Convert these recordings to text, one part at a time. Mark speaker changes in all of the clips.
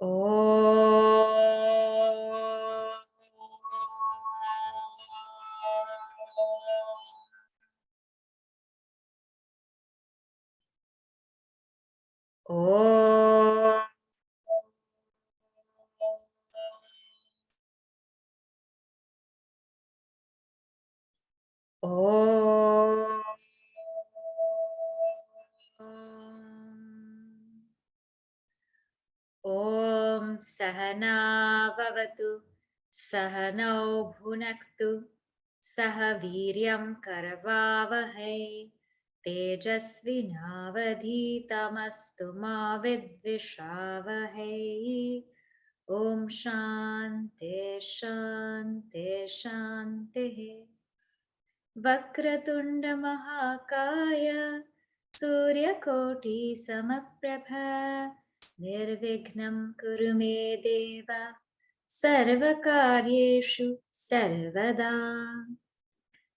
Speaker 1: Om Sahana Bhavatu Sahanau Bhunaktu Sahaviryam Karavavahai Tejasvinavadhitamastu ma vidvishavahai. Om Shanti Shanti Shanti. Vakratunda Mahakaya Suryakoti Samaprabha Nirvignam Kuru Me Deva Sarvakaryeshu Sarvada.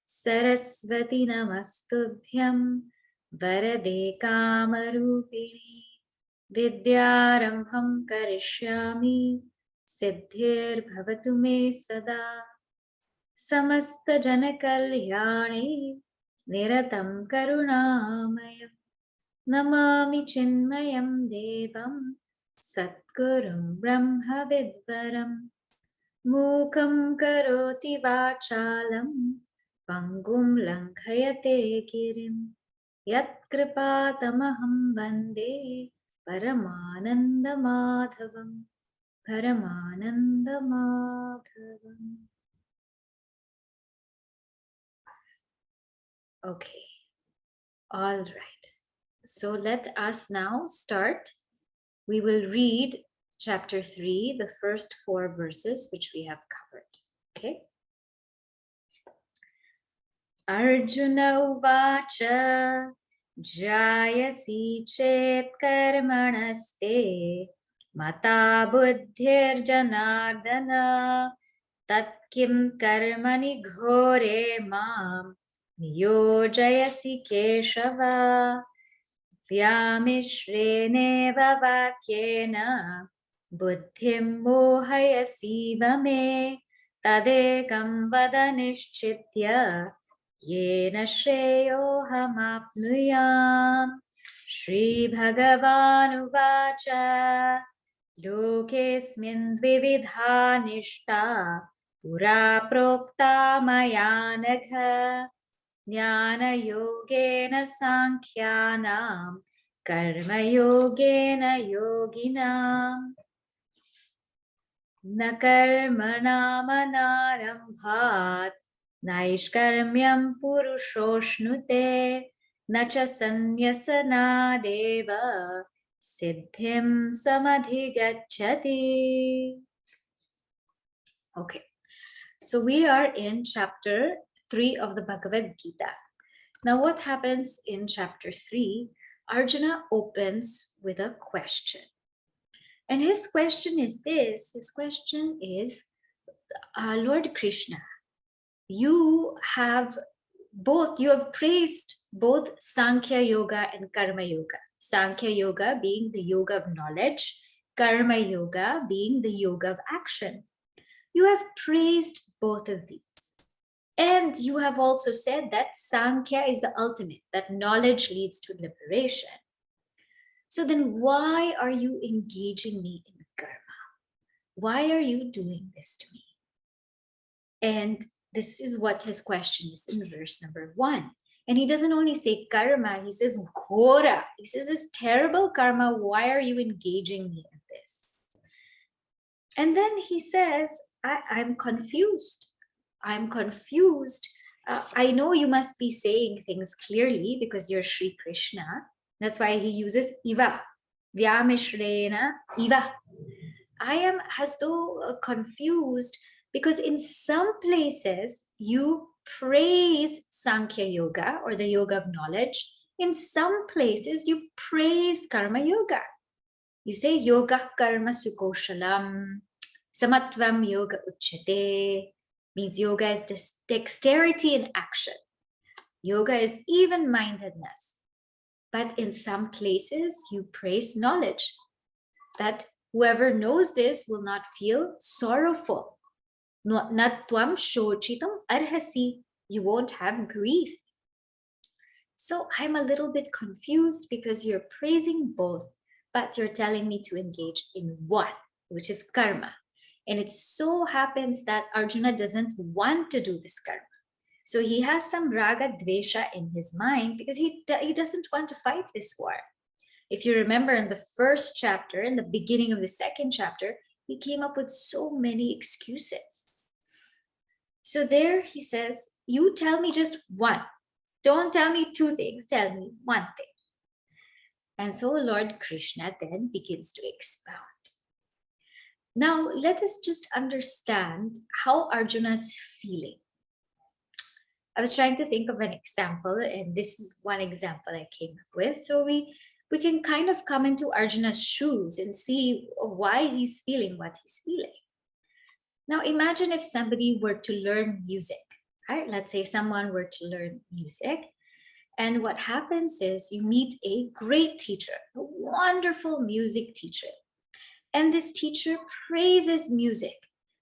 Speaker 1: Saraswati Namastubhyam Varade Kamarupini Vidyarambham Karishyami Siddhir Bhavatu Me Sada. Samasta Janakalyane Niratam Karunamayam Namami Chinmayam Devam Satgurum Brahma Vidvaram Mukam Karoti Vachalam Pangum Langhayate Girim Yat Kripatamaham Vande Paramananda Madhavam Paramananda Madhavam. Okay, all right. So let us now start. We will read chapter 3, the first 4 verses, which we have covered. Okay. Arjuna uvacha jayasi chet karmanaste mata buddhir janardana tat kim karmani ghore mam niyojayasi keshava vyamishreneva vakyena buddhim mohayasiva me tadekam vada nishchitya yena shreyohamapnuyam. Shri Bhagavan uvacha lokesmin dvividha nishta pura prokta maya nagha Jnana yogena sankhyanam karma yogena yoginam na karmanam anarambhat naishkarmyam purushoshnute na cha sanyasana deva siddhim samadhigacchati. Okay, so we are in chapter 3 of the Bhagavad Gita. Now what happens in chapter 3? Arjuna opens with a question. And his question is this. His question is, Lord Krishna, you have praised both Sankhya Yoga and Karma Yoga. Sankhya Yoga being the yoga of knowledge, Karma Yoga being the yoga of action. You have praised both of these. And you have also said that Sankhya is the ultimate, that knowledge leads to liberation. So then why are you engaging me in karma? Why are you doing this to me? And this is what his question is in verse number 1. And he doesn't only say karma, he says ghora. He says this terrible karma, why are you engaging me in this? And then he says, I'm confused. I'm confused. I know you must be saying things clearly because you're Sri Krishna. That's why he uses iva. Vyamishrena iva. I am as though confused because in some places you praise Sankhya Yoga or the yoga of knowledge. In some places you praise Karma Yoga. You say yoga karma sukoshalam, samatvam yoga uchyate. Means yoga is dexterity in action. Yoga is even-mindedness. But in some places, you praise knowledge. That Whoever knows this will not feel sorrowful. Natvam shochitam arhasi. You won't have grief. So I'm a little bit confused because you're praising both, but you're telling me to engage in one, which is karma. And it so happens that Arjuna doesn't want to do this karma. So he has some raga dvesha in his mind because he doesn't want to fight this war. If you remember in the first chapter, in the beginning of the second chapter, he came up with so many excuses. So there he says, you tell me just one. Don't tell me two things, tell me one thing. And so Lord Krishna then begins to expound. Now, let us just understand how Arjuna is feeling. I was trying to think of an example, and this is one example I came up with. So we can kind of come into Arjuna's shoes and see why he's feeling what he's feeling. Now, imagine if somebody were to learn music, right? Let's say someone were to learn music. And what happens is you meet a great teacher, a wonderful music teacher. And this teacher praises music.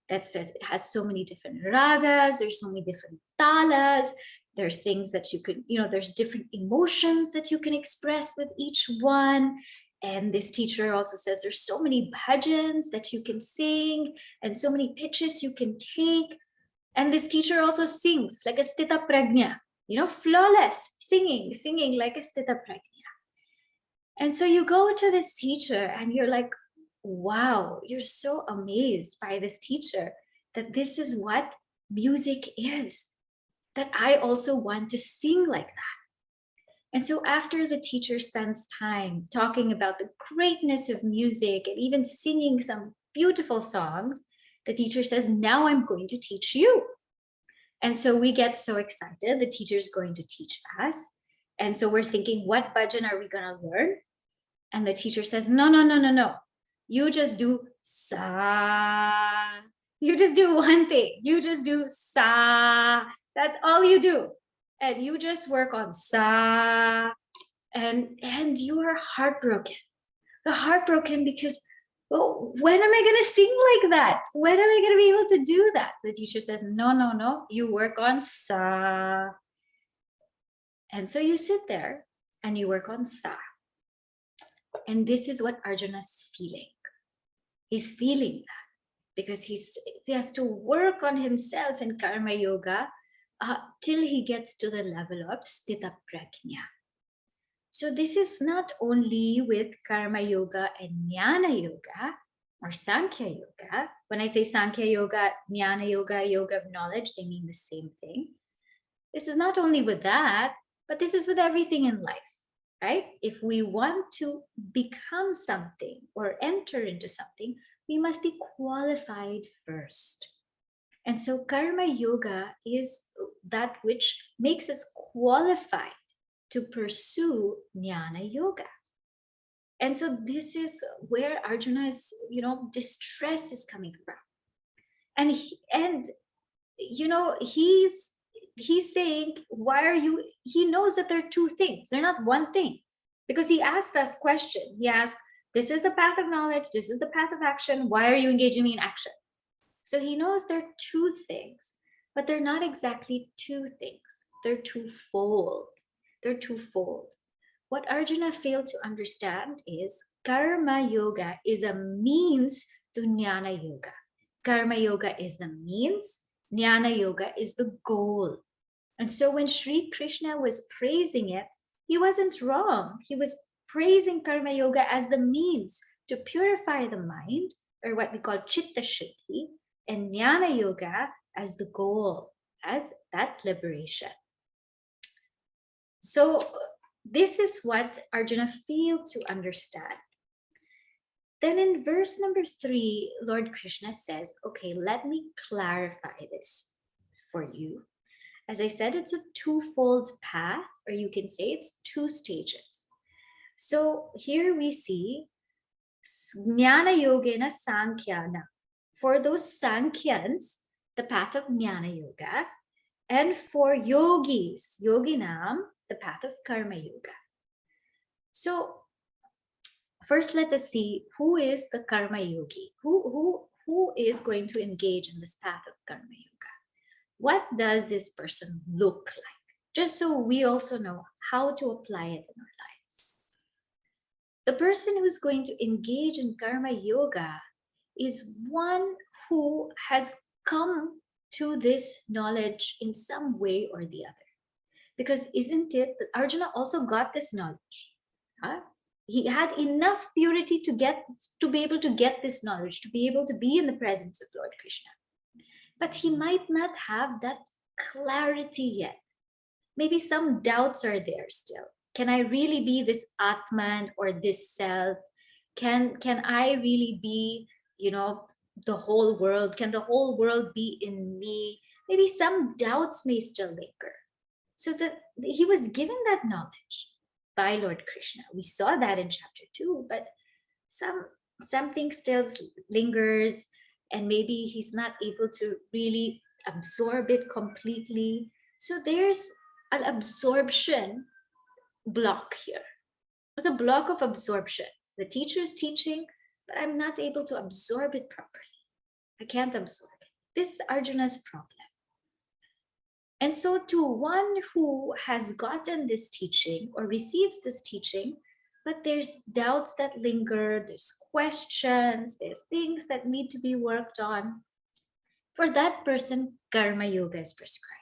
Speaker 1: That says it has so many different ragas, there's so many different talas, there's things that you could, there's different emotions that you can express with each one. And this teacher also says there's so many bhajans that you can sing and so many pitches you can take. And this teacher also sings like a sthita prajna, flawless, singing like a sthita prajna. And so you go to this teacher and you're like, wow, you're so amazed by this teacher that this is what music is, that I also want to sing like that. And so after the teacher spends time talking about the greatness of music and even singing some beautiful songs, the teacher says, now I'm going to teach you. And so we get so excited, the teacher is going to teach us. And so we're thinking, what bhajan are we going to learn? And the teacher says, no. You just do sa. You just do one thing. You just do sa. That's all you do. And you just work on sa. And you are heartbroken. You're heartbroken because, when am I going to sing like that? When am I going to be able to do that? The teacher says, no. You work on sa. And so you sit there and you work on sa. And this is what Arjuna's feeling. He's feeling that because he has to work on himself in karma yoga till he gets to the level of sthita prajna. So this is not only with karma yoga and jnana yoga or sankhya yoga. When I say sankhya yoga, jnana yoga, yoga of knowledge, they mean the same thing. This is not only with that, but this is with everything in life. Right? If we want to become something or enter into something, we must be qualified first. And so karma yoga is that which makes us qualified to pursue jnana yoga. And so this is where Arjuna's, distress is coming from. And he's saying, why are you, he knows that there are two things. They're not one thing. Because he asked us question. He asked, this is the path of knowledge. This is the path of action. Why are you engaging me in action? So he knows there are two things, but they're not exactly two things. They're twofold. What Arjuna failed to understand is karma yoga is a means to jnana yoga. Karma yoga is the means. Jnana yoga is the goal. And so when Sri Krishna was praising it, he wasn't wrong. He was praising karma yoga as the means to purify the mind, or what we call chitta shuddhi, and jnana yoga as the goal, as that liberation. So this is what Arjuna failed to understand. Then in verse number 3, Lord Krishna says, okay, let me clarify this for you. As I said, it's a twofold path, or you can say it's two stages. So here we see Jnana Yogena Sankhyana. For those Sankhyans, the path of Jnana Yoga, and for yogis, Yoginam, the path of Karma Yoga. So First, let us see who is the karma yogi. Who is going to engage in this path of karma yoga? What does this person look like? Just so we also know how to apply it in our lives. The person who's going to engage in karma yoga is one who has come to this knowledge in some way or the other. Because isn't it that Arjuna also got this knowledge? Huh? He had enough purity to be able to get this knowledge, to be able to be in the presence of Lord Krishna. But he might not have that clarity yet. Maybe some doubts are there still. Can I really be this Atman or this self? Can I really be, the whole world? Can the whole world be in me? Maybe some doubts may still linger. So that he was given that knowledge by Lord Krishna. We saw that in chapter 2, but something still lingers, and maybe he's not able to really absorb it completely. So there's an absorption block here. It's a block of absorption. The teacher's teaching, but I'm not able to absorb it properly. I can't absorb it. This is Arjuna's problem. And so to one who has gotten this teaching or receives this teaching, but there's doubts that linger, there's questions, there's things that need to be worked on, for that person, karma yoga is prescribed.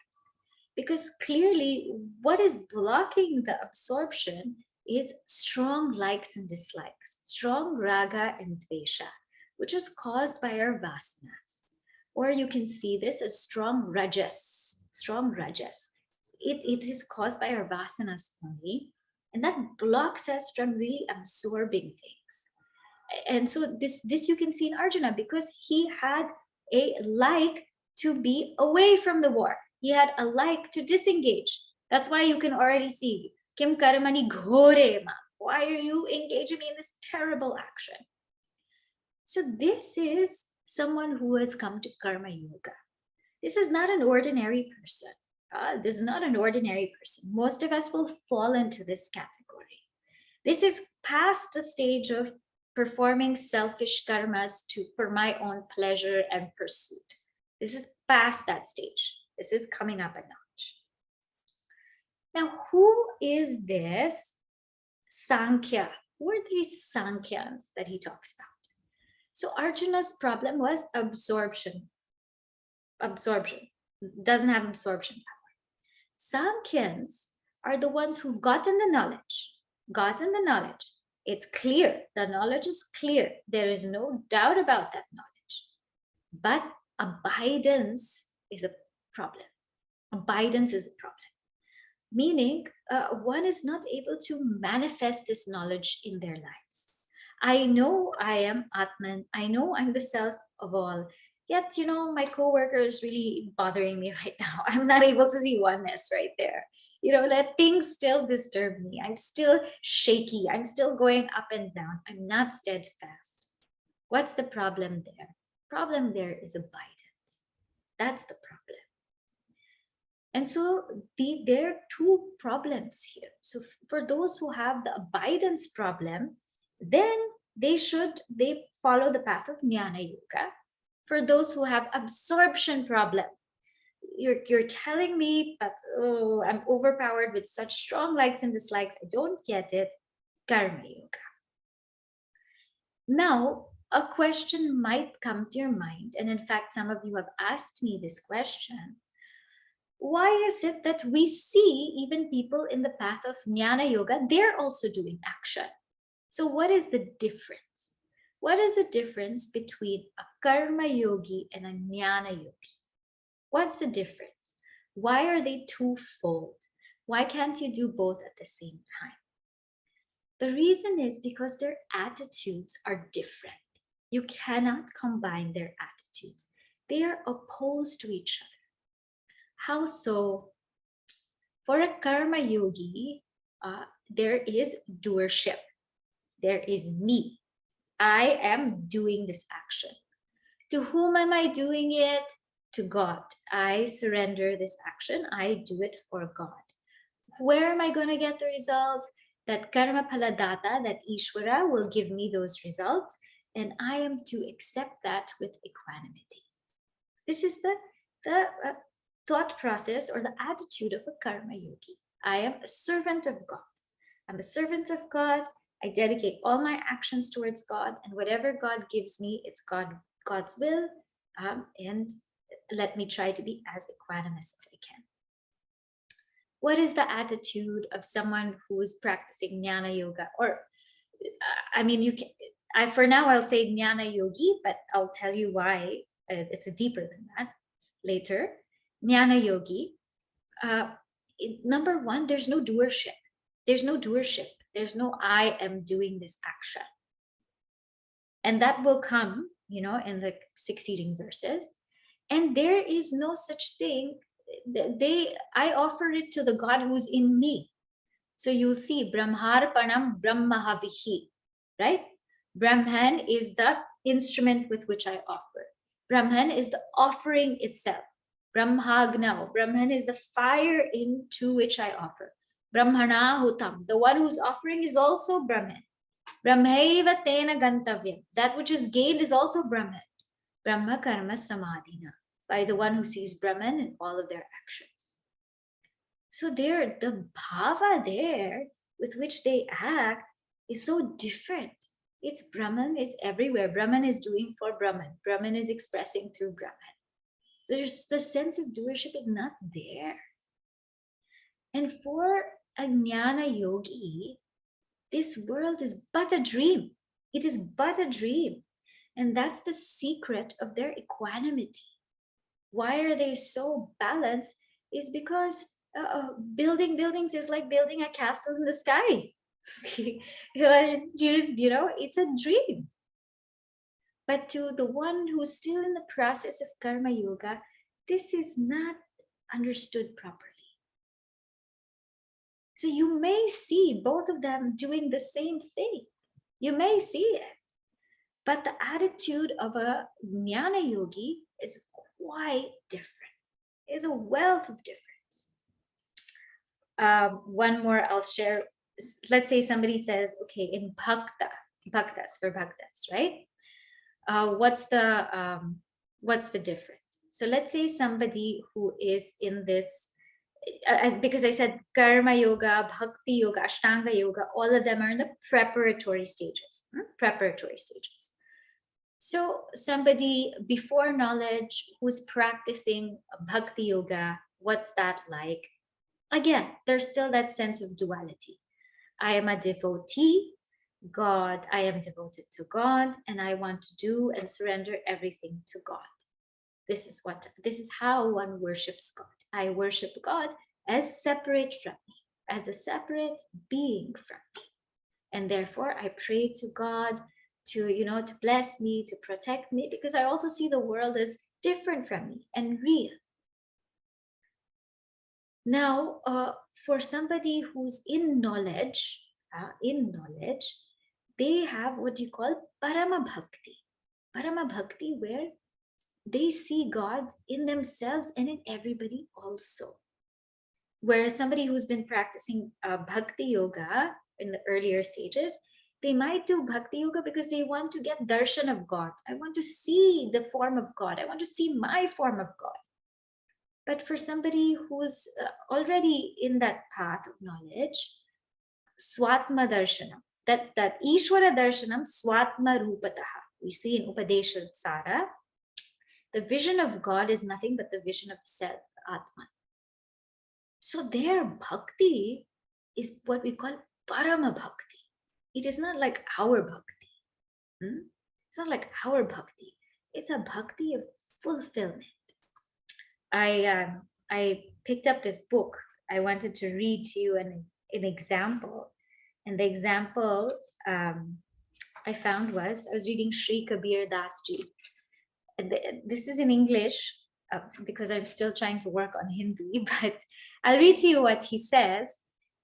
Speaker 1: Because clearly what is blocking the absorption is strong likes and dislikes, strong raga and dvesha, which is caused by our vasanas. Or you can see this as strong rajas. It is caused by our vasanas only, and that blocks us from really absorbing things. And so this you can see in Arjuna, because he had a like to be away from the war. He had a like to disengage. That's why you can already see, Kim karmani ghore ma. Why are you engaging me in this terrible action? So this is someone who has come to karma yoga. This is not an ordinary person. This is not an ordinary person. Most of us will fall into this category. This is past the stage of performing selfish karmas for my own pleasure and pursuit. This is past that stage. This is coming up a notch. Now, who is this Sankhya? Who are these Sankhyans that he talks about? So Arjuna's problem was absorption. Doesn't have absorption power. Sankhyans are the ones who've gotten the knowledge. It's clear. The knowledge is clear. There is no doubt about that knowledge. But abidance is a problem. Meaning, one is not able to manifest this knowledge in their lives. I know I am Atman. I know I'm the self of all. Yet, my coworker is really bothering me right now. I'm not able to see oneness right there. That things still disturb me. I'm still shaky. I'm still going up and down. I'm not steadfast. What's the problem there? Problem there is abidance. That's the problem. And so there are two problems here. So for those who have the abidance problem, then they follow the path of jnana yoga. For those who have absorption problem, you're telling me, but I'm overpowered with such strong likes and dislikes, I don't get it, karma yoga. Now, a question might come to your mind, and in fact, some of you have asked me this question. Why is it that we see even people in the path of jnana yoga, they're also doing action? So what is the difference? What is the difference between a karma yogi and a jnana yogi? What's the difference? Why are they twofold? Why can't you do both at the same time? The reason is because their attitudes are different. You cannot combine their attitudes. They are opposed to each other. How so? For a karma yogi, there is doership. There is me. I am doing this action. To whom am I doing it? To God. I surrender this action. I do it for God. Where am I going to get the results? that karma phala data, that Ishvara will give me those results, and I am to accept that with equanimity. This is the thought process or the attitude of a karma yogi. I am a servant of God. I'm a servant of God. I dedicate all my actions towards God, and whatever God gives me, it's God's will, and let me try to be as equanimous as I can. What is the attitude of someone who is practicing jnana yoga? Or, you can. For now, I'll say jnana yogi, but I'll tell you why it's deeper than that later. Jnana yogi. Number one, there's no doership. There's no doership. There's no I am doing this action. And that will come, in the succeeding verses. And there is no such thing. I offer it to the God who's in me. So you'll see Brahmarpanam Brahmahavihi, right? Brahman is the instrument with which I offer. Brahman is the offering itself. Brahmagna, Brahman is the fire into which I offer. Brahmana hutam, the one who's offering is also Brahman. Brahmaiva tena gantavyam, that which is gained is also Brahman. Brahma karma samadhina, by the one who sees Brahman in all of their actions. So there, the bhava there with which they act is so different. It's Brahman is everywhere. Brahman is doing for Brahman. Brahman is expressing through Brahman. So just the sense of doership is not there. And for a jnana yogi, this world is but a dream. It is but a dream. And that's the secret of their equanimity. Why are they so balanced? Is because building buildings is like building a castle in the sky. It's a dream. But to the one who's still in the process of karma yoga, this is not understood properly. So you may see both of them doing the same thing. You may see it. But the attitude of a jnana yogi is quite different. It's a wealth of difference. One more I'll share. Let's say somebody says, okay, in bhaktas, right? What's the difference? So let's say somebody who is in this, because I said karma yoga, bhakti yoga, ashtanga yoga, all of them are in the preparatory stages. Preparatory stages. So somebody before knowledge who's practicing bhakti yoga, what's that like? Again, there's still that sense of duality. I am a devotee, God, I am devoted to God, and I want to do and surrender everything to God. This is how one worships God. I worship God as separate from me, as a separate being from me. And therefore I pray to God to bless me, to protect me, because I also see the world as different from me and real. Now, for somebody who's in knowledge, they have what you call parama bhakti. Parama bhakti, where they see God in themselves and in everybody also. Whereas somebody who's been practicing bhakti yoga in the earlier stages, they might do bhakti yoga because they want to get darshan of God. I want to see the form of God. I want to see my form of God. But for somebody who's already in that path of knowledge, swatma darshanam, that Ishvara darshanam swatma rupataha. We see in Upadesha Sara, the vision of God is nothing but the vision of the self, the Atman. So their bhakti is what we call parama bhakti. It is not like our bhakti. It's not like our bhakti. It's a bhakti of fulfillment. I picked up this book. I wanted to read to you an example. And the example I found I was reading Sri Kabir Das Ji. This is in English because I'm still trying to work on Hindi, but I'll read to you what he says.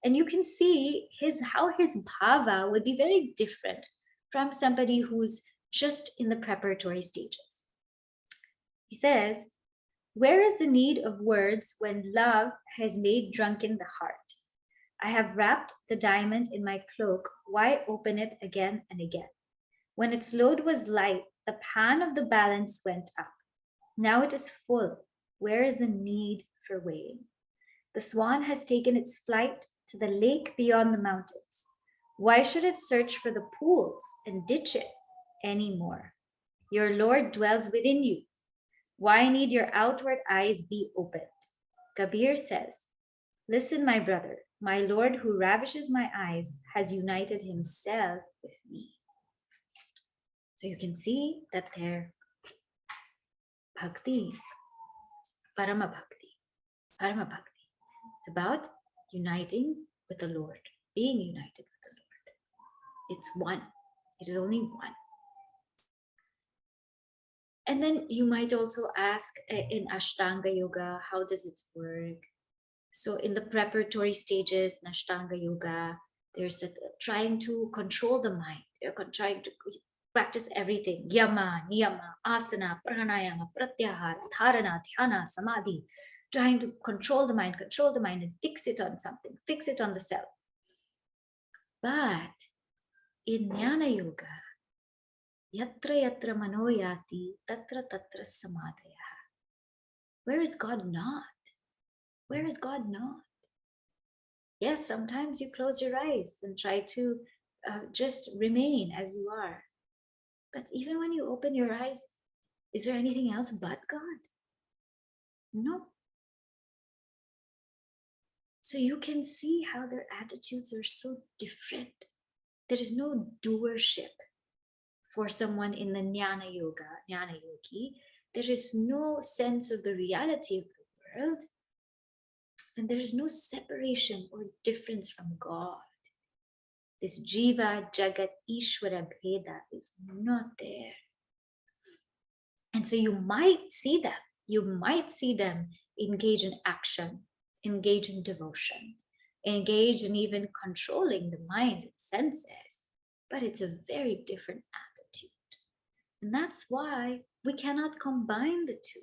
Speaker 1: And you can see how his bhava would be very different from somebody who's just in the preparatory stages. He says, where is the need of words when love has made drunken the heart? I have wrapped the diamond in my cloak. Why open it again and again? When its load was light, the pan of the balance went up. Now it is full. Where is the need for weighing? The swan has taken its flight to the lake beyond the mountains. Why should it search for the pools and ditches any more? Your Lord dwells within you. Why need your outward eyes be opened? Kabir says, listen, my brother, my Lord who ravishes my eyes has united himself with me. So you can see that their bhakti, parama bhakti. It's about uniting with the Lord, being united with the Lord. It's one. It is only one. And then you might also ask in Ashtanga Yoga, how does it work? So in the preparatory stages in Ashtanga Yoga, there's trying to control the mind. They're trying to practice everything. Yama, niyama, asana, pranayama, pratyahara, dharana, dhyana, samadhi. Trying to control the mind and fix it on something, fix it on the self. But in Jnana Yoga, yatra yatra manoyati, tatra tatra samadhaya. Where is God not? Where is God not? Yes, sometimes you close your eyes and try to just remain as you are. But even when you open your eyes, is there anything else but God? No. So you can see how their attitudes are so different. There is no doership for someone in the Jnana Yogi. There is no sense of the reality of the world. And there is no separation or difference from God. This Jiva, Jagat, Ishvara Bheda is not there. And so you might see them. You might see them engage in action, engage in devotion, engage in even controlling the mind and senses. But it's a very different attitude. And that's why we cannot combine the two.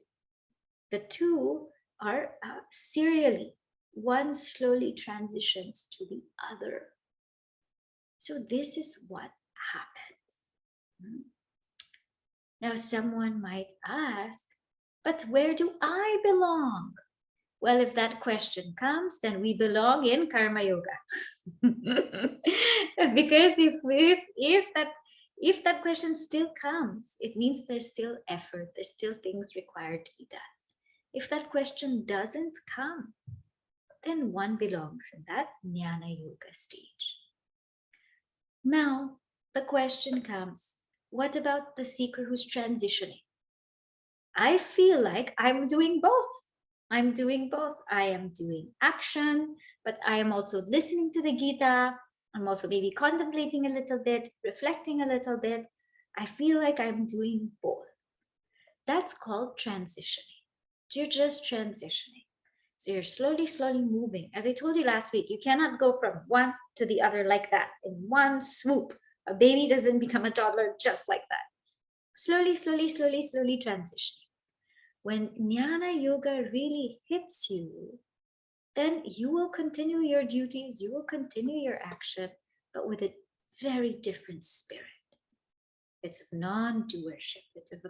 Speaker 1: The two are serially. One slowly transitions to the other. So this is what happens. Now someone might ask, but where do I belong? Well, if that question comes, then we belong in Karma Yoga. Because if that question still comes, it means there's still effort, there's still things required to be done. If that question doesn't come, then one belongs in that Jnana Yoga stage. Now, the question comes, what about the seeker who's transitioning? I feel like I'm doing both. I am doing action, but I am also listening to the Gita. I'm also maybe contemplating a little bit, reflecting a little bit. I feel like I'm doing both. That's called transitioning. You're just transitioning. So you're slowly moving. As I told you last week, you cannot go from one to the other like that in one swoop. A baby doesn't become a toddler just like that. Slowly transitioning. When Jnana Yoga really hits you, then you will continue your duties, you will continue your action, but with a very different spirit. It's of non-doership. It's of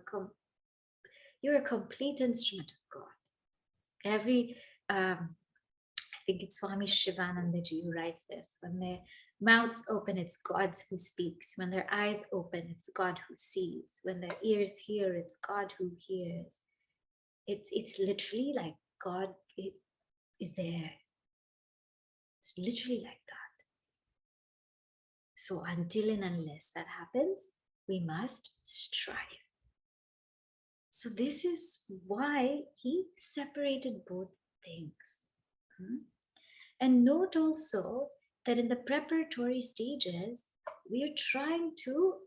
Speaker 1: you're a complete instrument of God. I think it's Swami Shivanandaji who writes this. When their mouths open, it's God who speaks. When their eyes open, it's God who sees. When their ears hear, it's God who hears. It's literally like God is there. It's literally like that. So until and unless that happens, we must strive. So this is why he separated both things. And note also that in the preparatory stages, we are trying to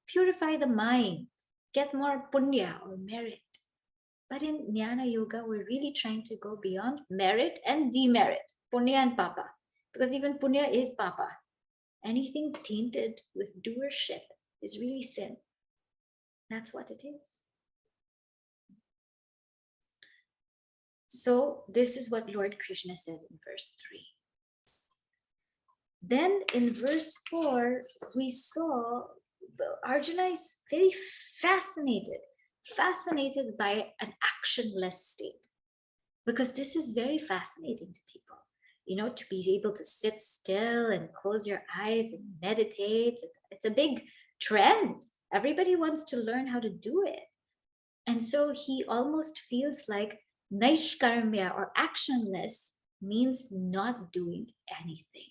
Speaker 1: purify the mind, get more punya or merit. But in Jnana Yoga, we're really trying to go beyond merit and demerit, punya and papa, because even punya is papa. Anything tainted with doership is really sin. That's what it is. So this is what Lord Krishna says in verse 3. Then in verse 4, we saw Arjuna is very fascinated by an actionless state, because this is very fascinating to people. To be able to sit still and close your eyes and meditate. It's a big trend. Everybody wants to learn how to do it. And so he almost feels like naishkarmya, or actionless, means not doing anything.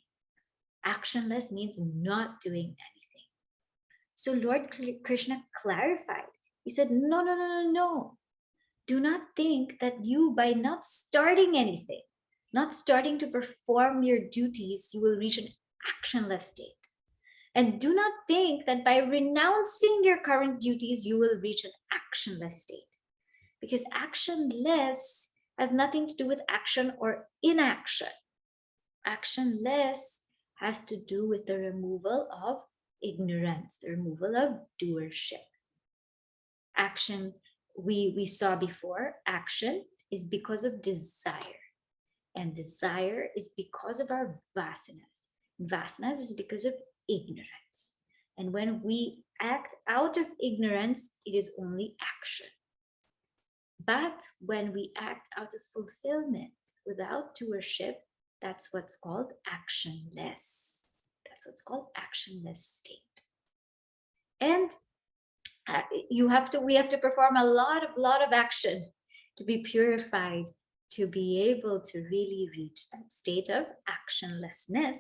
Speaker 1: Actionless means not doing anything. So Lord Krishna clarified. He said, no. Do not think that you, by not starting anything, not starting to perform your duties, you will reach an actionless state. And do not think that by renouncing your current duties, you will reach an actionless state. Because actionless has nothing to do with action or inaction. Actionless has to do with the removal of ignorance, the removal of doership. Action, we saw before, action is because of desire. And desire is because of our vasanas. Vasanas is because of ignorance. And when we act out of ignorance, it is only action. But when we act out of fulfillment without doership, that's what's called actionless. That's what's called actionless state. And we have to perform a lot of action to be purified, to be able to really reach that state of actionlessness,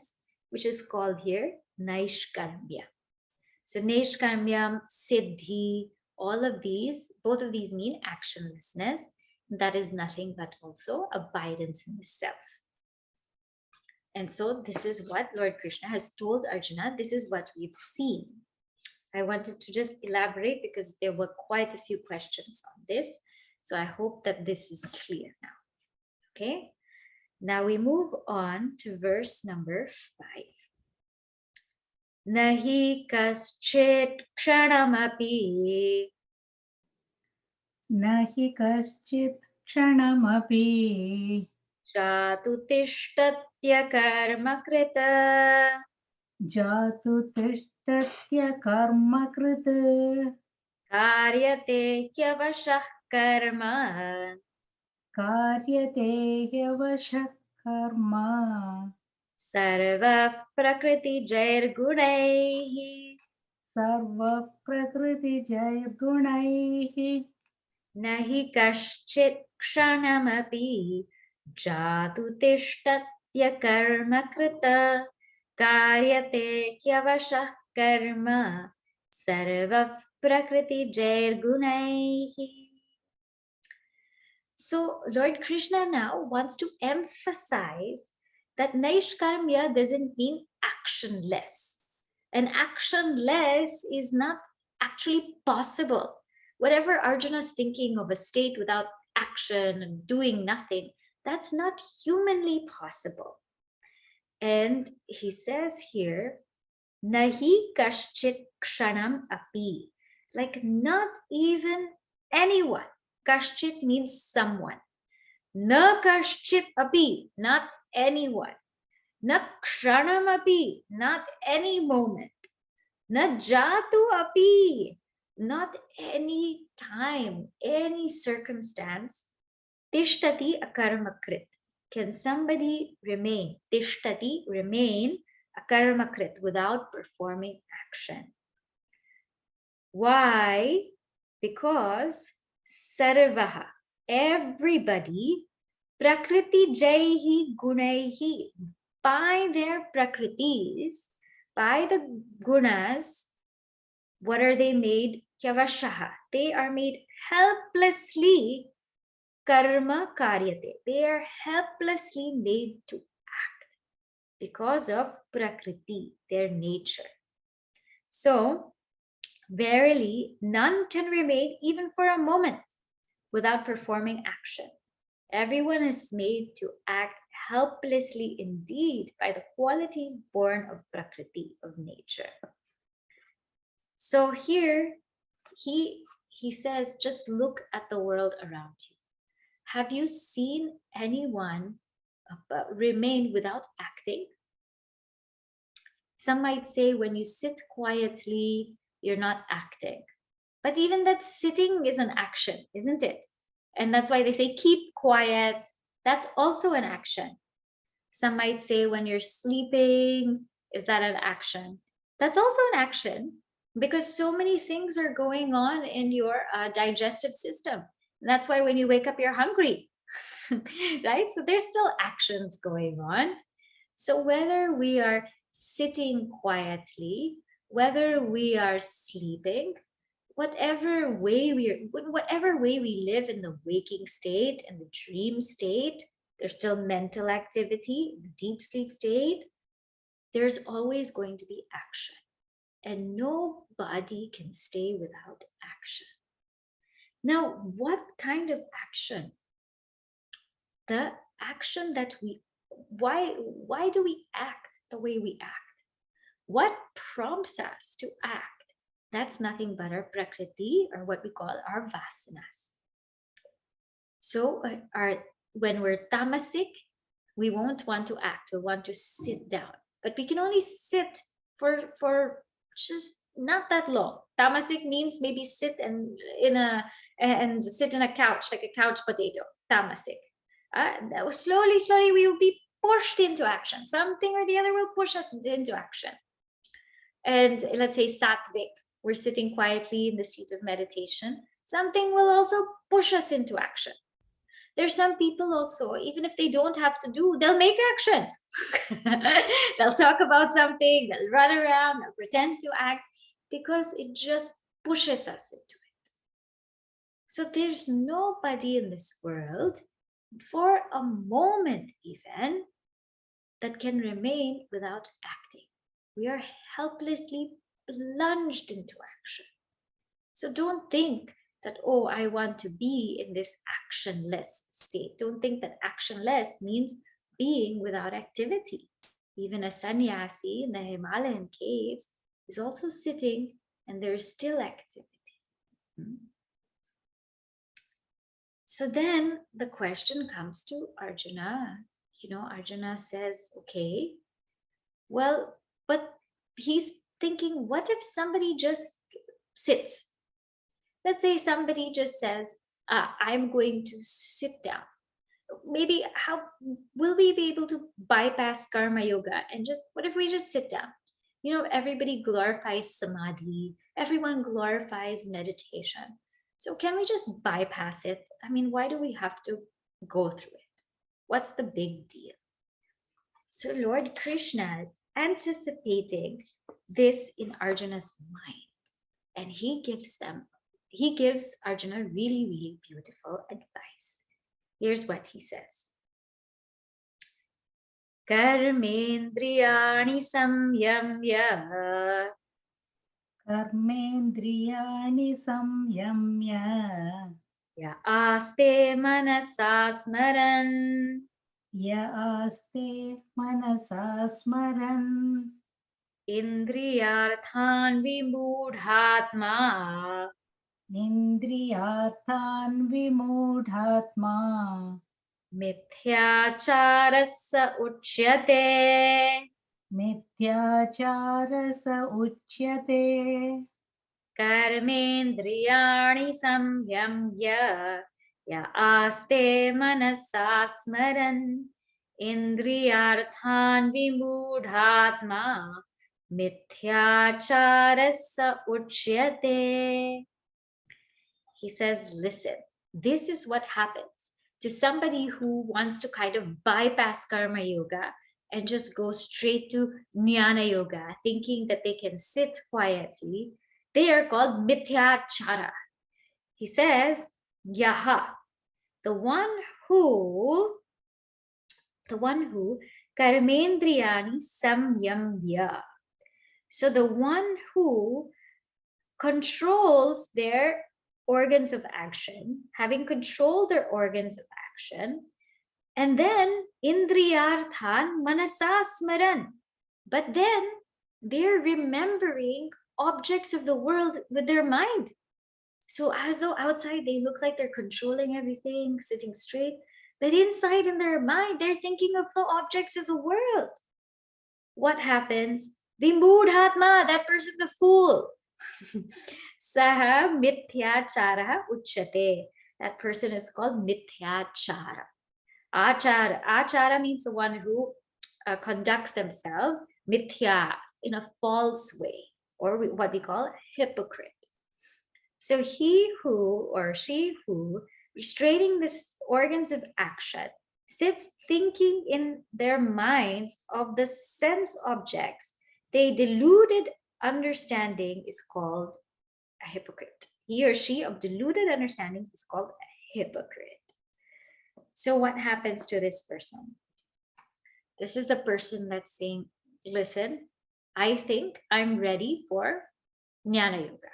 Speaker 1: which is called here naishkarmya. So naishkarmyam, siddhi, all of these, both of these mean actionlessness. That is nothing but also abidance in the self. And so this is what Lord Krishna has told Arjuna. This is what we've seen. I wanted to just elaborate because there were quite a few questions on this. So I hope that this is clear now. Okay. Now we move on to verse number 5. Nahi kaschit kshanamapi.
Speaker 2: Nahi kaschit kshanamapi.
Speaker 1: Jatu tishtatya karma krita.
Speaker 2: Jatu tishtatya karma krita.
Speaker 1: Karyate hyavashah karma.
Speaker 2: Karyate hyavashah karma.
Speaker 1: Sarva prakriti jair gunaihi.
Speaker 2: Sarva prakriti jair gunaihi.
Speaker 1: Nahi kaschit kshanamapi jatu tishtatya karma krita karyate hyavashah karma sarva prakriti jair gunaihi. So Lord Krishna now wants to emphasize that naishkarmya doesn't mean actionless. And actionless is not actually possible. Whatever Arjuna is thinking of, a state without action and doing nothing, that's not humanly possible. And he says here, nahi kaschit kshanam api, like not even anyone. Kaschit means someone. Na kaschit api, not anyone. Na kshanam api, not any moment. Na jatu api, not any time, any circumstance. Tishtati akarmakrit. Can somebody remain? Tishtati, remain, akarmakrit, without performing action. Why? Because sarvaha, everybody, prakriti jaihi gunaihi, by their prakritis, by the gunas, what are they made? Kyavashaha. They are made helplessly karma karyate. They are helplessly made to act because of prakriti, their nature. So, verily, none can remain even for a moment without performing action. Everyone is made to act helplessly indeed by the qualities born of prakriti, of nature. So here, he says, just look at the world around you. Have you seen anyone remain without acting? Some might say when you sit quietly, you're not acting. But even that sitting is an action, isn't it? And that's why they say keep quiet. That's also an action. Some might say when you're sleeping, is that an action? That's also an action because so many things are going on in your digestive system. And that's why when you wake up, you're hungry, right? So there's still actions going on. So whether we are sitting quietly, whether we are sleeping, whatever way we live in the waking state and the dream state, there's still mental activity, the deep sleep state, there's always going to be action. And nobody can stay without action. Now, what kind of action? The action that why do we act the way we act? What prompts us to act? That's nothing but our prakriti, or what we call our vasanas. So when we're tamasic, we won't want to act. We want to sit down. But we can only sit for just not that long. Tamasic means maybe sit and sit in a couch, like a couch potato. Tamasic. Slowly we will be pushed into action. Something or the other will push us into action. And let's say sattvic, we're sitting quietly in the seat of meditation. Something will also push us into action. There's some people also, even if they don't have to do, they'll make action. They'll talk about something, they'll run around, they'll pretend to act, because it just pushes us into it. So there's nobody in this world, for a moment even, that can remain without acting. We are helplessly plunged into action. So don't think that, oh, I want to be in this actionless state. Don't think that actionless means being without activity. Even a sannyasi in the Himalayan caves is also sitting, and there's still activity. So then the question comes to Arjuna. Arjuna says, okay, well, but he's thinking, what if somebody just sits? Let's say somebody just says, I'm going to sit down. Maybe how will we be able to bypass karma yoga and what if we just sit down? Everybody glorifies samadhi. Everyone glorifies meditation. So can we just bypass it? I mean, why do we have to go through it? What's the big deal? So Lord Krishna is anticipating this in Arjuna's mind, and he gives Arjuna really, really beautiful advice. Here's what he says. Karmendriyani samyamya.
Speaker 2: Karmendriyani samyamya.
Speaker 1: Ya aste manasa smaran.
Speaker 2: Ya aste manasa smaran.
Speaker 1: Indriyarthan vimudhatma.
Speaker 2: Indriyarthan vimudhatma.
Speaker 1: Mithyacharasa uchyate.
Speaker 2: Mithyacharasa uchyate.
Speaker 1: Karmendriyani samyamya. Ya aste manasa smaran. Indriyarthan vimudhatma. Mithyacharasa uchyate. He says, listen, this is what happens to somebody who wants to kind of bypass karma yoga and just go straight to jnana yoga, thinking that they can sit quietly. They are called mithyachara. He says, yaha, the one who karmendriyani samyamya. So the one who controls their organs of action, having controlled their organs of action, and then indriyarthan manasa smaran. But then they're remembering objects of the world with their mind. So as though outside they look like they're controlling everything, sitting straight, but inside in their mind, they're thinking of the objects of the world. What happens? Vimudhatma, that person's a fool. Saha mithyacharaha uchyate. That person is called mithyachara. Achara means the one who conducts themselves mithya, in a false way, or what we call hypocrite. So he who or she who, restraining the organs of action, sits thinking in their minds of the sense objects, they deluded understanding is called a hypocrite. He or she of deluded understanding is called a hypocrite. So what happens to this person? This is the person that's saying, listen, I think I'm ready for Jnana Yoga.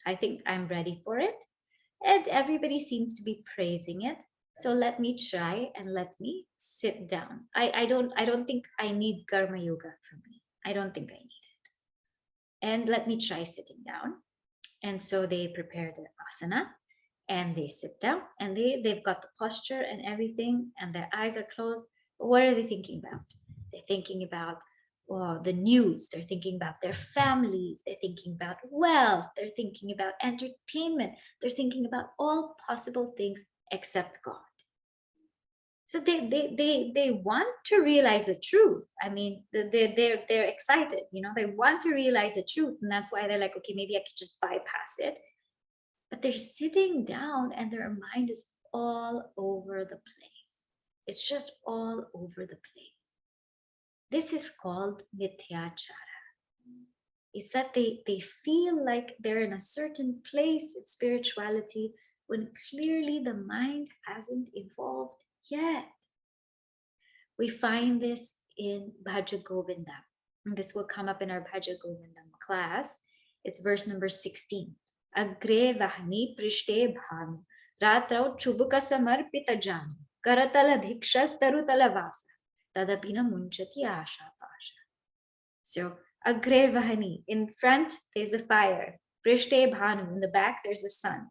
Speaker 1: I think I'm ready for it. And everybody seems to be praising it. So let me try and let me sit down. I don't think I need Karma Yoga from me. I don't think I need it. And let me try sitting down. And so they prepare their asana and they sit down and they've got the posture and everything and their eyes are closed. But what are they thinking about? They're thinking about the news. They're thinking about their families. They're thinking about wealth. They're thinking about entertainment. They're thinking about all possible things except God. So they want to realize the truth. I mean, they're excited, they want to realize the truth. And that's why they're like, okay, maybe I could just bypass it. But they're sitting down and their mind is all over the place. It's just all over the place. This is called mithyachara. It's that they feel like they're in a certain place in spirituality when clearly the mind hasn't evolved yet. We find this in Bhaja Govindam. And this will come up in our Bhaja Govindam class. It's verse number 16. Agre vahni prishte bhanu ratrau chubuka samarpita janu karatala bhikshas tarutala vasa tadapina munchati asha pasha. So agre vahani, in front there's a fire. Prishte bhanu, in the back there's a sun.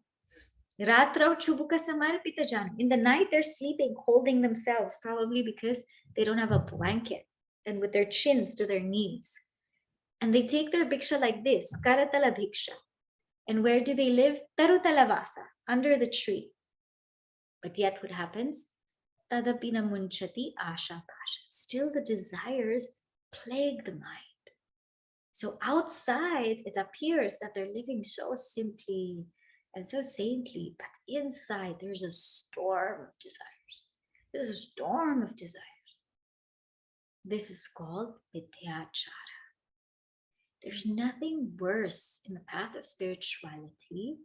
Speaker 1: Ratrau chubuka samarpita janu. In the night they're sleeping, holding themselves, probably because they don't have a blanket, and with their chins to their knees. And they take their bhiksha like this, karatala bhiksha. And where do they live? Tarutala vasa, under the tree. But yet what happens? Tadapina munchati asha pasha. Still the desires plague the mind. So outside it appears that they're living so simply and so saintly, but inside there's a storm of desires. There's a storm of desires. This is called mithyachara. There's nothing worse in the path of spirituality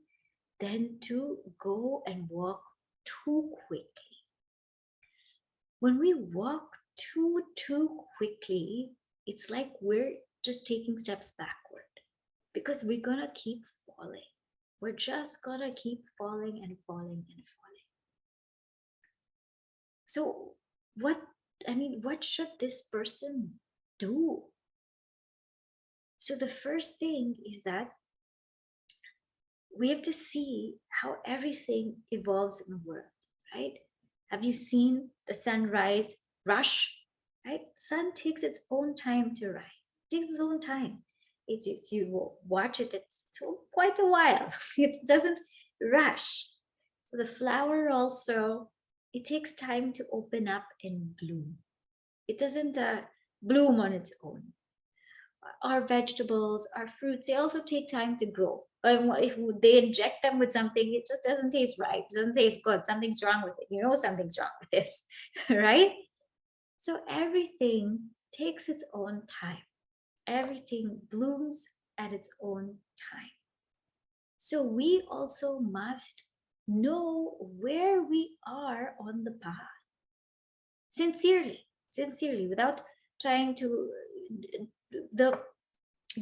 Speaker 1: than to go and walk too quickly. When we walk too quickly, it's like we're just taking steps backward because we're gonna keep falling. We're just gonna keep falling and falling and falling. So what should this person do? So the first thing is that we have to see how everything evolves in the world, right? Have you seen the sunrise rush, right? The sun takes its own time to rise. It takes its own time. If you watch it, it's quite a while. It doesn't rush. The flower also, it takes time to open up and bloom. It doesn't bloom on its own. Our vegetables, our fruits, they also take time to grow. If they inject them with something, it just doesn't taste right. It doesn't taste good. Something's wrong with it. You know something's wrong with it, right? So everything takes its own time. Everything blooms at its own time. So we also must know where we are on the path. Sincerely, without trying to, the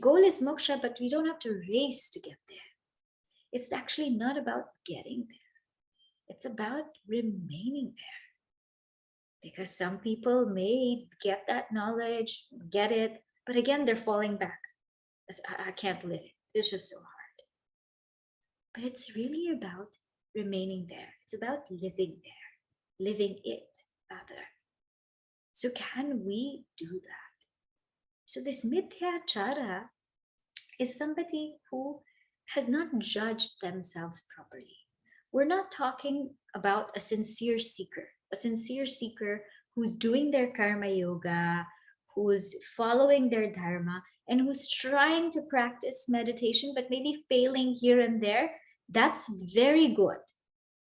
Speaker 1: goal is moksha, but we don't have to race to get there. It's actually not about getting there. It's about remaining there. Because some people may get that knowledge, get it, but again, they're falling back. I can't live it. It's just so hard. But it's really about remaining there. It's about living there, living it rather. So can we do that? So this mithyachara is somebody who has not judged themselves properly. We're not talking about a sincere seeker who's doing their karma yoga, who's following their dharma, and who's trying to practice meditation, but maybe failing here and there. That's very good.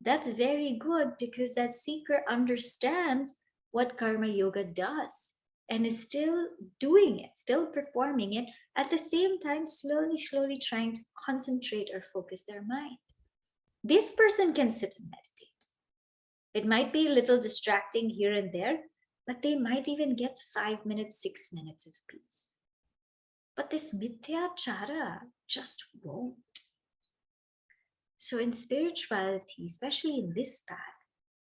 Speaker 1: That's very good because that seeker understands what karma yoga does and is still doing it, still performing it, at the same time, slowly trying to concentrate or focus their mind. This person can sit and meditate. It might be a little distracting here and there, but they might even get 5 minutes, 6 minutes of peace. But this mithyachara just won't. So in spirituality, especially in this path,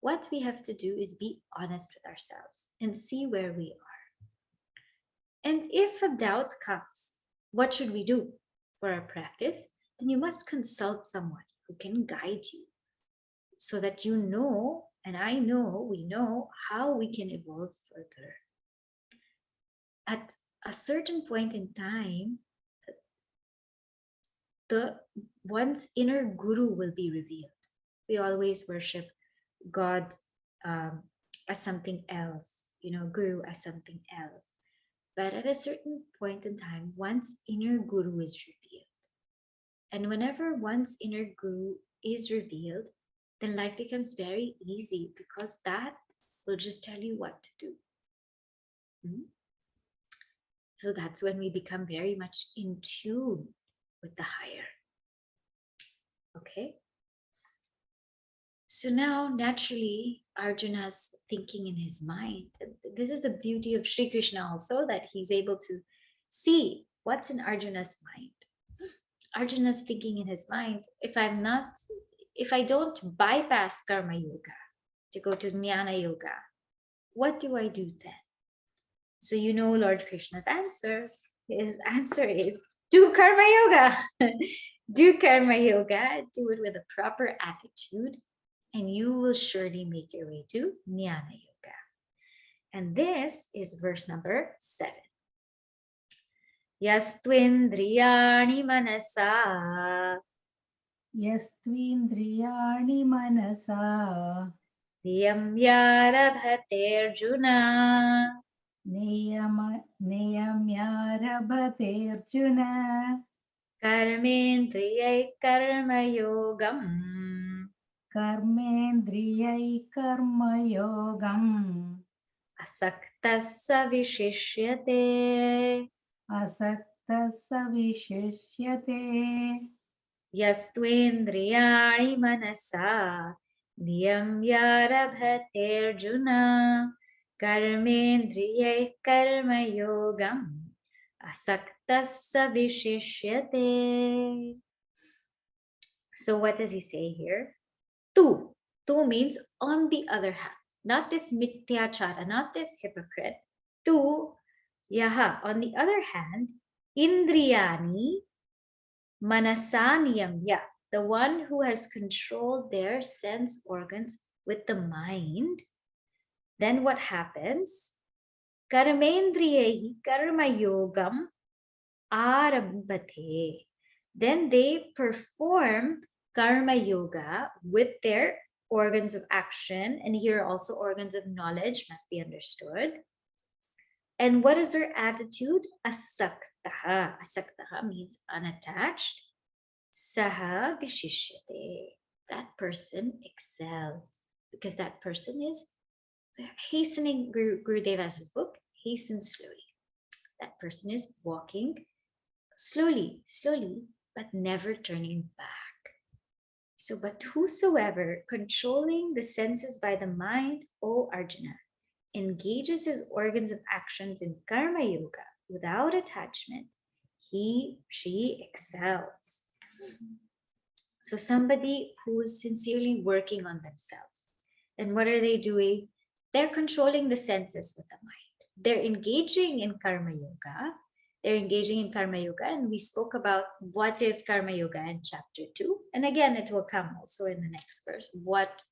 Speaker 1: what we have to do is be honest with ourselves and see where we are. And if a doubt comes, what should we do for our practice? Then you must consult someone who can guide you so that you know, and I know, we know how we can evolve further. At a certain point in time, one's inner guru will be revealed. We always worship God as something else, guru as something else. But at a certain point in time, one's inner guru is revealed. And whenever one's inner guru is revealed, then life becomes very easy because that will just tell you what to do. So that's when we become very much in tune with the higher. Okay? So now, naturally, Arjuna's thinking in his mind. This is the beauty of Sri Krishna also, that he's able to see what's in Arjuna's mind. Arjuna's thinking in his mind, if I don't bypass karma yoga to go to jnana yoga, what do I do then? So Lord Krishna's answer. His answer is, do karma yoga. Do karma yoga, do it with a proper attitude, and you will surely make your way to jnana yoga. And this is verse number 7. Yastvindriyani manasa.
Speaker 2: Yastvindriyani manasa.
Speaker 1: Niyamyarabhate Arjuna.
Speaker 2: Niyamyarabhate Arjuna.
Speaker 1: Karmendriyai karma yogam.
Speaker 2: Karmendriyai karma yogam.
Speaker 1: Asaktassa vishishyate.
Speaker 2: Asaktassa vishishyate.
Speaker 1: Yastvindriyani manasa. Niyamyarabhate Arjuna. Karmendriyai karma yogam. Asaktassa vishishyate. So what does he say here? Tu. Tu means on the other hand. Not this mithyachara, not this hypocrite. Tu, yaha. On the other hand, indriyani manasaniyamya. The one who has controlled their sense organs with the mind. Then what happens? Karmendriyehi karma yogam arambhate. Then they perform karma yoga with their organs of action, and here also organs of knowledge must be understood. And what is their attitude? Asaktaha. Asaktaha means unattached. Saha vishishyate. That person excels because that person is hastening. Guru Deva's book, hasten slowly. That person is walking slowly, but never turning back. So, but whosoever controlling the senses by the mind, O Arjuna, engages his organs of actions in karma yoga without attachment, she excels. So somebody who is sincerely working on themselves. And what are they doing? They're controlling the senses with the mind. They're engaging in karma yoga. And we spoke about what is karma yoga in chapter 2. And again, it will come also in the next verse. What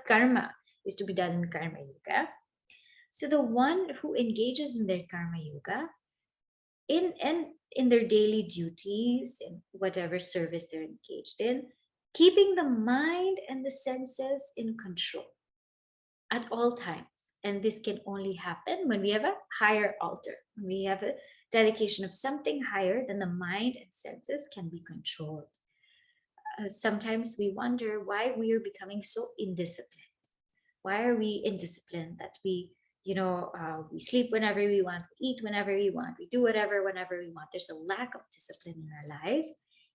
Speaker 1: karma is to be done in karma yoga. So the one who engages in their karma yoga, in their daily duties, in whatever service they're engaged in, keeping the mind and the senses in control at all times. And this can only happen when we have a higher altar, when we have a dedication of something higher, then the mind and senses can be controlled. Sometimes we wonder why we are becoming so indisciplined. Why are we indisciplined that we sleep whenever we want, we eat whenever we want, we do whatever whenever we want? There's a lack of discipline in our lives.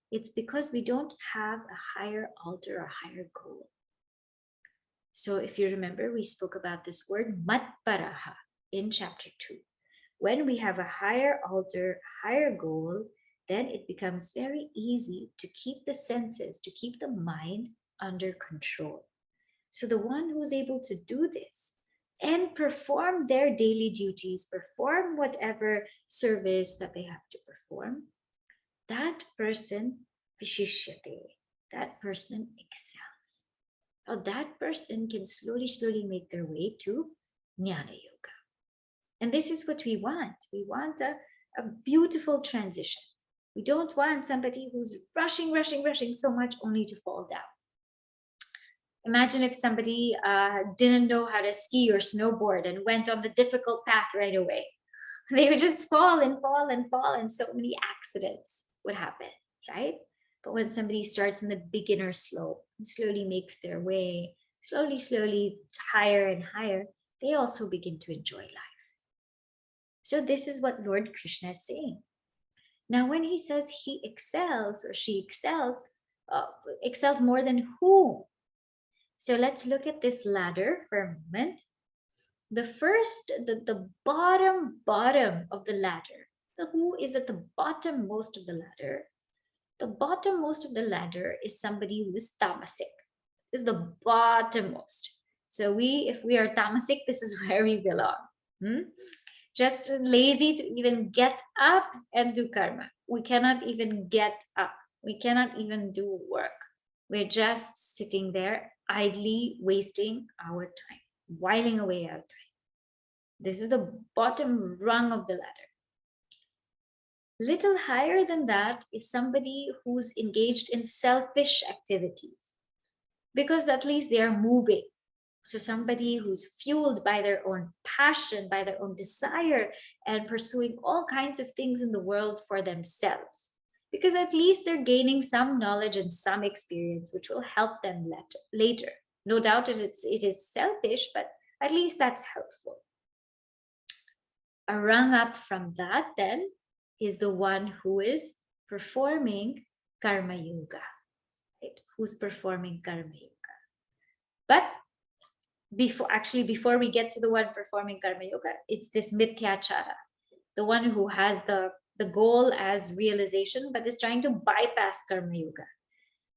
Speaker 1: It's because we don't have a higher altar or higher goal. So if you remember, we spoke about this word matparaha in chapter 2. When we have a higher altar, higher goal, then it becomes very easy to keep the senses, to keep the mind under control. So the one who's able to do this and perform their daily duties, perform whatever service that they have to perform, that person vishishyate, that person excels. Now that person can slowly make their way to Jnana Yoga. And this is what we want. We want a beautiful transition. We don't want somebody who's rushing so much only to fall down. Imagine if somebody didn't know how to ski or snowboard and went on the difficult path right away. They would just fall, and so many accidents would happen, right? But when somebody starts in the beginner slope and slowly makes their way, slowly higher and higher, they also begin to enjoy life. So this is what Lord Krishna is saying. Now, when he says he excels or she excels more than whom? So let's look at this ladder for a moment. The first, the bottom of the ladder. So who is at the bottom most of the ladder? The bottom most of the ladder is somebody who is tamasic. This is the bottommost. So if we are tamasic, this is where we belong. Just lazy to even get up and do karma. We cannot even get up. We cannot even do work. We're just sitting there idly wasting our time, whiling away our time. This is the bottom rung of the ladder. Little higher than that is somebody who's engaged in selfish activities, because at least they are moving. So somebody who's fueled by their own passion, by their own desire, and pursuing all kinds of things in the world for themselves, because at least they're gaining some knowledge and some experience which will help them later. No doubt it is selfish, but at least that's helpful. A rung up from that then is the one who is performing karma yoga, right? Who's performing karma yoga. But before we get to the one performing karma yoga, it's this mithyachara, the one who has the goal as realization, but is trying to bypass karma yoga.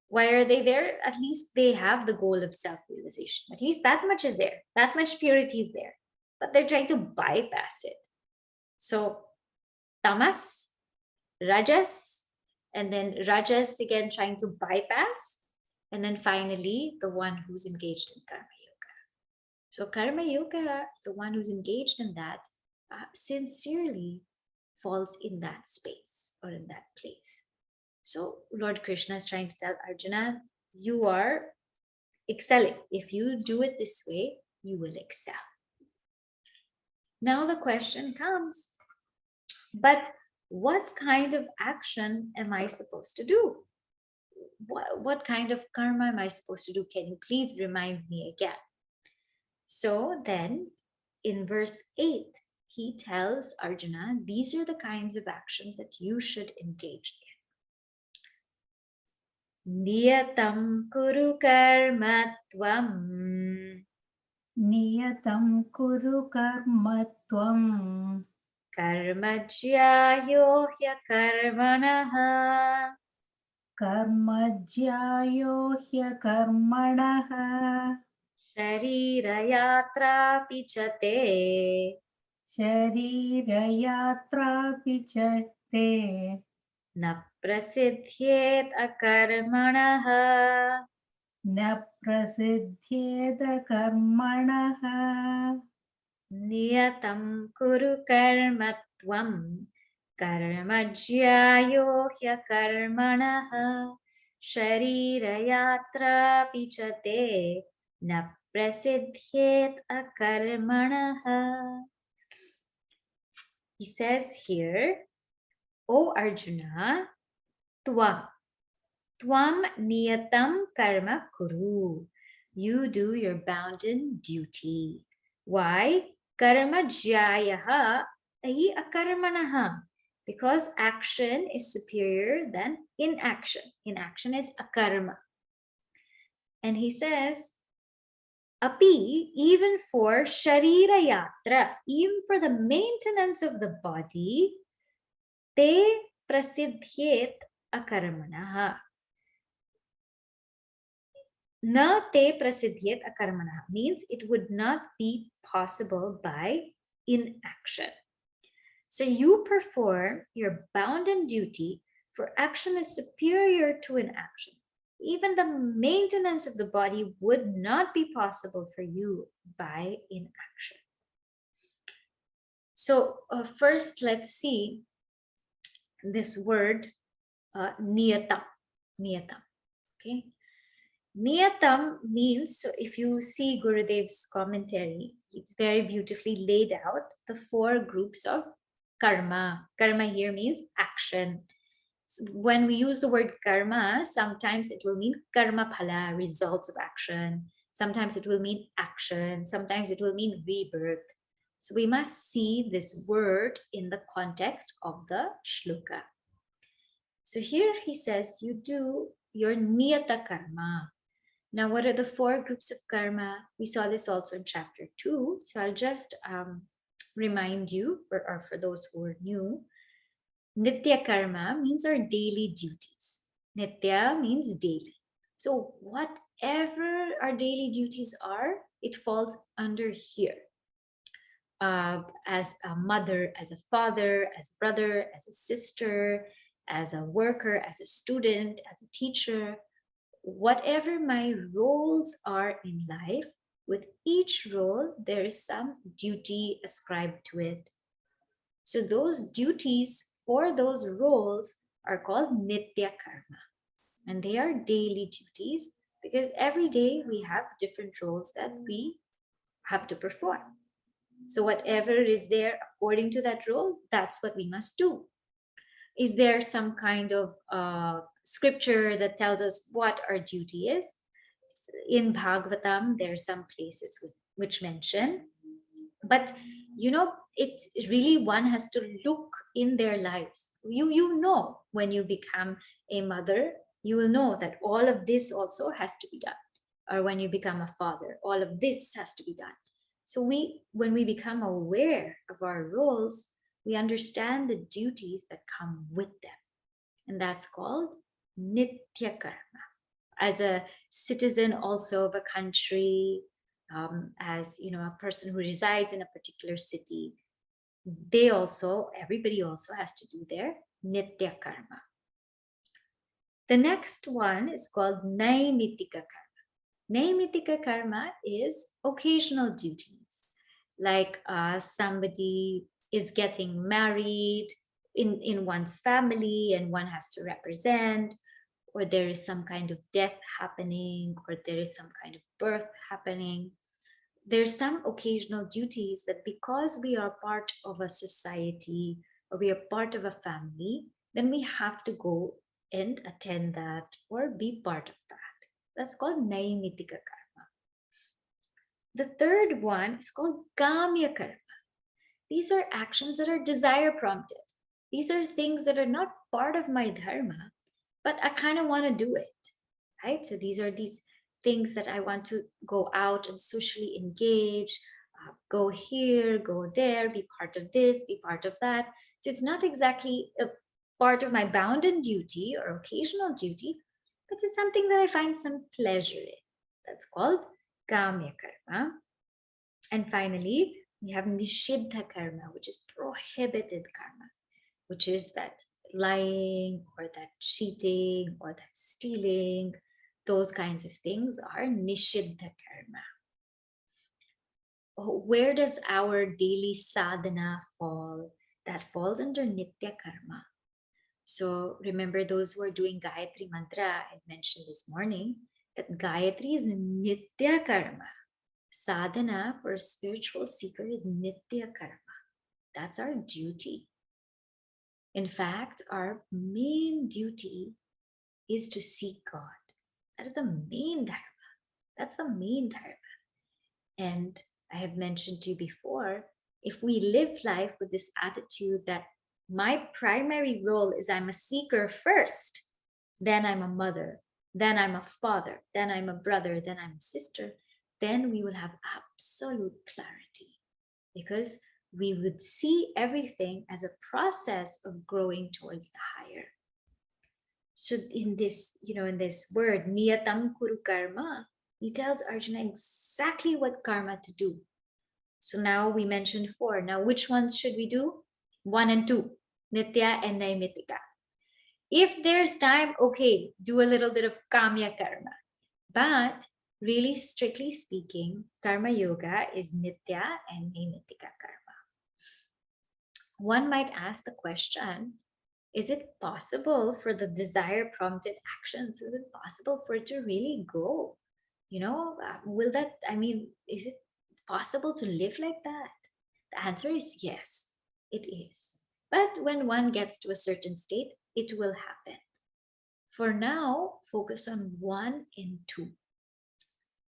Speaker 1: Why are they there? At least they have the goal of self-realization. At least that much is there. That much purity is there. But they're trying to bypass it. So tamas, rajas, and then rajas again trying to bypass. And then finally, the one who's engaged in karma yoga. So karma yoga, the one who's engaged in that, sincerely falls in that space or in that place. So Lord Krishna is trying to tell Arjuna, you are excelling. If you do it this way, you will excel. Now the question comes, but what kind of action am I supposed to do? What kind of karma am I supposed to do? Can you please remind me again? So then in verse 8, he tells Arjuna, these are the kinds of actions that you should engage in. Niyatam kuru karma tvam.
Speaker 2: Niyatam kuru karma tvam.
Speaker 1: Karmajyayo hyakarmanaha.
Speaker 2: Karmajyayo hyakarmanaha.
Speaker 1: Sharirayatra pichate.
Speaker 2: Sharirayatra pichate.
Speaker 1: Na prasidhyet akarmanaha.
Speaker 2: Na prasidhyeta karmanaha.
Speaker 1: Niyatam kuru karma tvam karma jyayo hyakarmanaha sharira yatra pichate na prasidhyet akarmanaha. He says here, O Arjuna, tvam niyatam karma kuru. You do your bounden duty. Why? Karma jyayaha ahi akarmanaha. Because action is superior than inaction. Inaction is akarma. And he says, api, even for sharira yatra, even for the maintenance of the body, te prasidhyet akarmanaha. Na te prasidhyet akarmana means it would not be possible by inaction. So you perform your bounden duty, for action is superior to inaction. Even the maintenance of the body would not be possible for you by inaction. So first, let's see this word niyatam. Niyatam. Okay. Niyatam means, so if you see Gurudev's commentary, it's very beautifully laid out the 4 groups of karma. Karma here means action. So when we use the word karma, sometimes it will mean karma phala, results of action. Sometimes it will mean action. Sometimes it will mean rebirth. So we must see this word in the context of the shloka. So here he says, you do your niyata karma. Now, what are the 4 groups of karma? We saw this also in chapter 2. So I'll just remind you, or for those who are new, Nitya karma means our daily duties. Nitya means daily. So whatever our daily duties are, it falls under here. As a mother, as a father, as a brother, as a sister, as a worker, as a student, as a teacher, whatever my roles are in life, with each role, there is some duty ascribed to it. So those duties for those roles are called nitya karma. And they are daily duties because every day we have different roles that we have to perform. So whatever is there according to that role, that's what we must do. Is there some kind of scripture that tells us what our duty is? In Bhagavatam, there are some places which mention, but it's really, one has to look in their lives. You know, when you become a mother, you will know that all of this also has to be done. Or when you become a father, all of this has to be done. So when we become aware of our roles, we understand the duties that come with them. And that's called nitya karma. As a citizen also of a country, as a person who resides in a particular city, everybody also has to do their nitya karma. The next one is called naimitika karma. Naimitika karma is occasional duties, like somebody is getting married in one's family and one has to represent, or there is some kind of death happening, or there is some kind of birth happening. There's some occasional duties that because we are part of a society or we are part of a family, then we have to go and attend that or be part of that. That's called naimitika karma. The third one is called kamya karma. These are actions that are desire prompted. These are things that are not part of my dharma, but I kind of want to do it, right? So these are these things that I want to go out and socially engage, go here, go there, be part of this, be part of that. So it's not exactly a part of my bounden duty or occasional duty, but it's something that I find some pleasure in. That's called kamya karma. And finally, we have nishiddha karma, which is prohibited karma, which is that lying or that cheating or that stealing. Those kinds of things are nishiddha karma. where does our daily sadhana fall? That falls under Nitya Karma. So remember, those who are doing Gayatri Mantra, I mentioned this morning that Gayatri is Nitya Karma. Sadhana for a spiritual seeker is Nitya Karma. That's our duty. In fact, our main duty is to seek God. That is the main dharma. That's the main dharma. And I have mentioned to you before, if we live life with this attitude that my primary role is I'm a seeker first, then I'm a mother, then I'm a father, then I'm a brother, then I'm a sister, then we will have absolute clarity, because we would see everything as a process of growing towards the higher. So in this, in this word, niyatam kuru karma, he tells Arjuna exactly what karma to do. So now we mentioned 4. Now, which ones should we do? 1 and 2, Nitya and Naimitika. If there's time, okay, do a little bit of Kamya karma. But really, strictly speaking, Karma Yoga is Nitya and Naimitika karma. One might ask the question, is it possible for the desire prompted actions, is it possible for it to really go? Will that, is it possible to live like that? The answer is yes, it is. But when one gets to a certain state, it will happen. For now, focus on 1 and 2.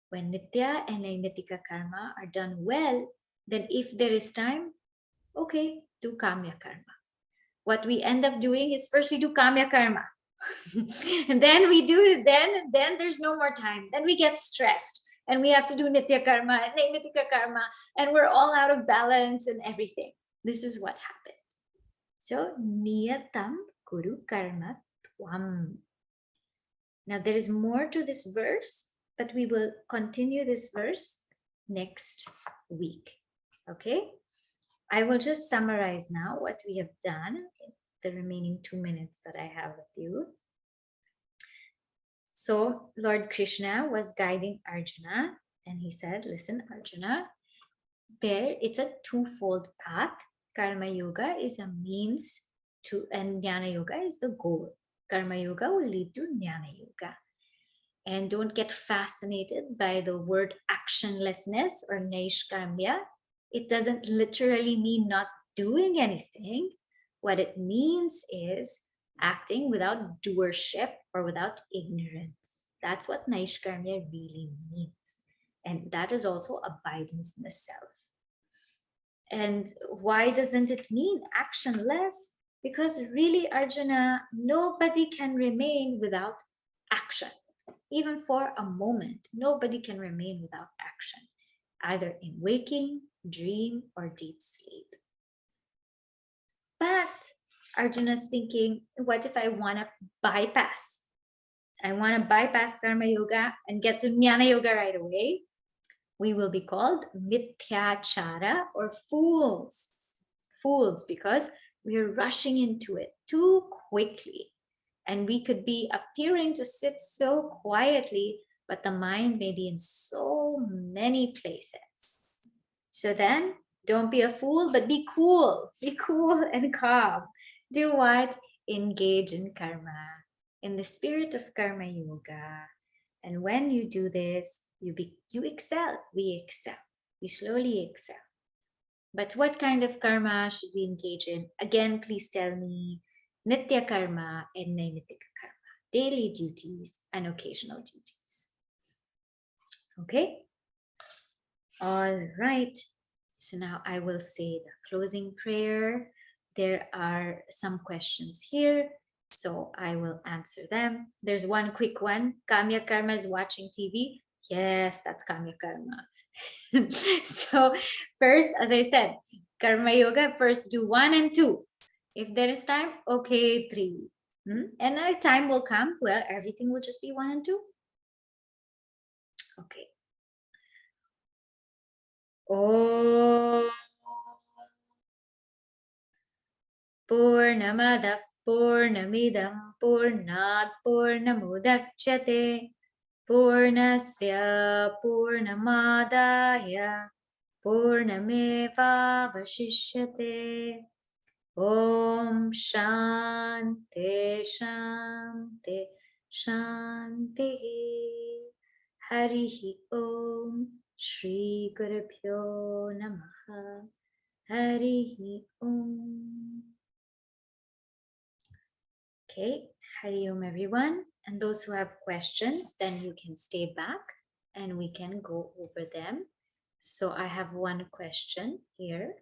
Speaker 1: When Nitya and Naimitika karma are done well, then if there is time, okay, do Kamya karma. What we end up doing is first we do Kamya karma. And then we do it, then there's no more time. Then we get stressed and we have to do Nitya karma and Naimitika karma, and we're all out of balance and everything. This is what happens. So, niyatam kuru karma tvam. Now, there is more to this verse, but we will continue this verse next week. Okay? I will just summarize now what we have done in the remaining 2 minutes that I have with you. So Lord Krishna was guiding Arjuna, and he said, listen, Arjuna, it's a twofold path. Karma Yoga is a means to, and Jnana Yoga is the goal. Karma Yoga will lead to Jnana Yoga. And don't get fascinated by the word actionlessness or Naishkarmya. It doesn't literally mean not doing anything. What it means is acting without doership or without ignorance. That's what Naishkarmya really means. And that is also abidance in the self. And why doesn't it mean actionless? Because really, Arjuna, nobody can remain without action. Even for a moment, nobody can remain without action, either in waking, dream, or deep sleep. But Arjuna's thinking, what if I want to bypass? I want to bypass Karma Yoga and get to Jnana Yoga right away. We will be called mithyachara, or fools. Fools, because we are rushing into it too quickly. And we could be appearing to sit so quietly, but the mind may be in so many places. So then, don't be a fool, but be cool. Be cool and calm. Do what? Engage in karma, in the spirit of Karma Yoga. And when you do this, you excel. We excel. We slowly excel. But what kind of karma should we engage in? Again, please tell me. Nitya karma and Naimitika karma. Daily duties and occasional duties. Okay? All right. So now I will say the closing prayer. There are some questions here, so I will answer them. There's one quick one. Kamya karma is watching TV. Yes, that's Kamya karma. So first, as I said, Karma Yoga, first do 1 and 2. If there is time, okay, 3. And a time will come where everything will just be 1 and 2. Okay. Oh. Purnamadav Purnamidam Purnat Purnamudachyate Purnasya Purnamadaya Purnameva Vashishyate. Om Shanti Shanti Shanti. Harihi Om Shri Gurubhyo Namaha. Harihi Om. Okay, Hari Om everyone. And those who have questions, then you can stay back and we can go over them. So I have one question here.